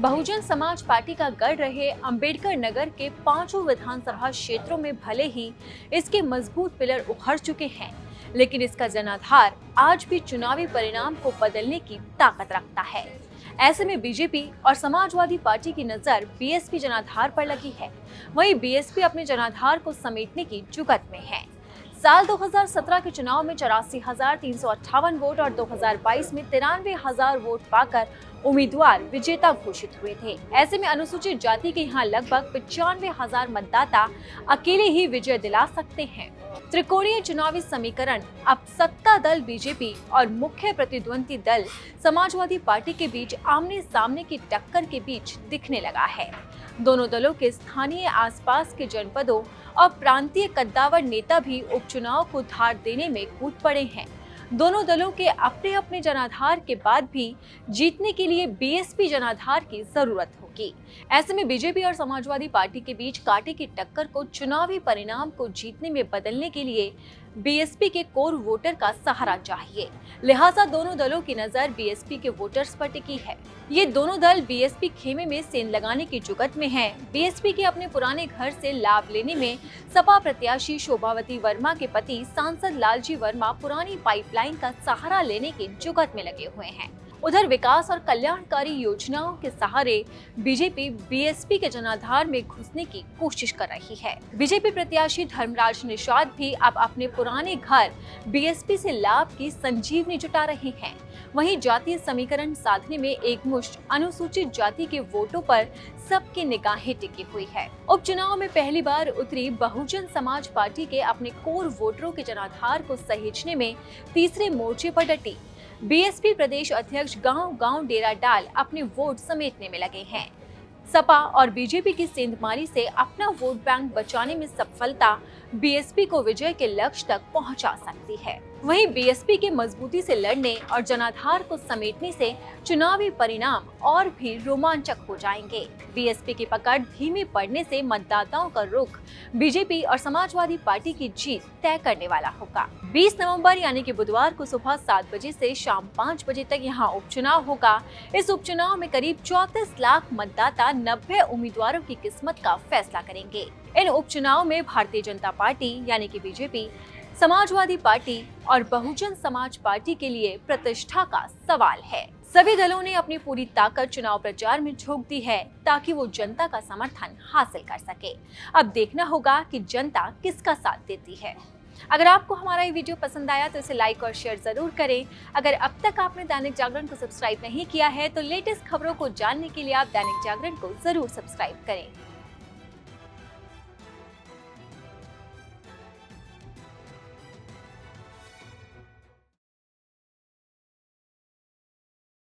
Bahujan Samaj party का गढ़ रहे अंबेडकर नगर के पांचों विधानसभा क्षेत्रों में भले ही इसके मजबूत पिलर उखड़ चुके हैं, लेकिन इसका जनाधार आज भी चुनावी परिणाम को बदलने की ताकत रखता है। ऐसे में बीजेपी और समाजवादी पार्टी की नजर बीएसपी जनाधार पर लगी है। वहीं बीएसपी अपने जनाधार को समेटने की जुगत में है। साल 2017 के चुनाव में 84,358 वोट और 2022 में 93,000 वोट पाकर उम्मीदवार विजेता घोषित हुए थे। ऐसे में अनुसूचित जाति के यहाँ लगभग 95,000 मतदाता अकेले ही विजय दिला सकते हैं। त्रिकोणीय चुनावी समीकरण अब सत्ता दल बीजेपी और मुख्य प्रतिद्वंदी दल समाजवादी पार्टी के बीच आमने सामने की टक्कर के बीच दिखने लगा है। दोनों दलों के स्थानीय आसपास के जनपदों और प्रांतीय कद्दावर नेता भी उपचुनाव को धार देने में कूद पड़े हैं। दोनों दलों के अपने अपने जनाधार के बाद भी जीतने के लिए बीएसपी जनाधार की जरूरत होगी। ऐसे में बीजेपी और समाजवादी पार्टी के बीच कांटे की टक्कर को चुनावी परिणाम को जीतने में बदलने के लिए बीएसपी के कोर वोटर का सहारा चाहिए। लिहाजा दोनों दलों की नजर बीएसपी के वोटर्स पर टिकी है। ये दोनों दल बीएसपी खेमे में सेंध लगाने की जुगत में हैं। बीएसपी के अपने पुराने घर से लाभ लेने में सपा प्रत्याशी शोभावती वर्मा के पति सांसद लालजी वर्मा पुरानी पाइपलाइन का सहारा लेने की जुगत में लगे हुए हैं। उधर विकास और कल्याणकारी योजनाओं के सहारे बीजेपी बीएसपी के जनाधार में घुसने की कोशिश कर रही है। बीजेपी प्रत्याशी धर्मराज निषाद भी अब अपने पुराने घर बीएसपी से लाभ की संजीवनी जुटा रहे हैं। वहीं जातीय समीकरण साधने में एकमुश्त अनुसूचित जाति के वोटों पर सबकी निगाहें टिकी हुई है। उपचुनाव में पहली बार उतरी बहुजन समाज पार्टी के अपने कोर वोटरों के जनाधार को सहेजने में तीसरे मोर्चे पर डटी बीएसपी प्रदेश अध्यक्ष गांव-गांव डेरा डाल अपने वोट समेटने में लगे हैं। सपा और बीजेपी की सेंधमारी से अपना वोट बैंक बचाने में सफलता बीएसपी को विजय के लक्ष्य तक पहुंचा सकती है। वहीं बीएसपी के मजबूती से लड़ने और जनाधार को समेटने से चुनावी परिणाम और भी रोमांचक हो जाएंगे। बीएसपी की पकड़ धीमे पड़ने से मतदाताओं का रुख बीजेपी और समाजवादी पार्टी की जीत तय करने वाला होगा। 20 नवंबर यानी कि बुधवार को सुबह 7 बजे से शाम 5 बजे तक यहाँ उपचुनाव होगा। इस उपचुनाव में करीब 34 लाख मतदाता 90 उम्मीदवारों की किस्मत का फैसला करेंगे। इन उपचुनाव में भारतीय जनता पार्टी यानी कि बीजेपी, समाजवादी पार्टी और बहुजन समाज पार्टी के लिए प्रतिष्ठा का सवाल है। सभी दलों ने अपनी पूरी ताकत चुनाव प्रचार में झोंक दी है ताकि वो जनता का समर्थन हासिल कर सके। अब देखना होगा कि जनता किसका साथ देती है। अगर आपको हमारा ये वीडियो पसंद आया तो इसे लाइक और शेयर जरूर करें। अगर अब तक आपने दैनिक जागरण को सब्सक्राइब नहीं किया है तो लेटेस्ट खबरों को जानने के लिए आप दैनिक जागरण को जरूर सब्सक्राइब करें।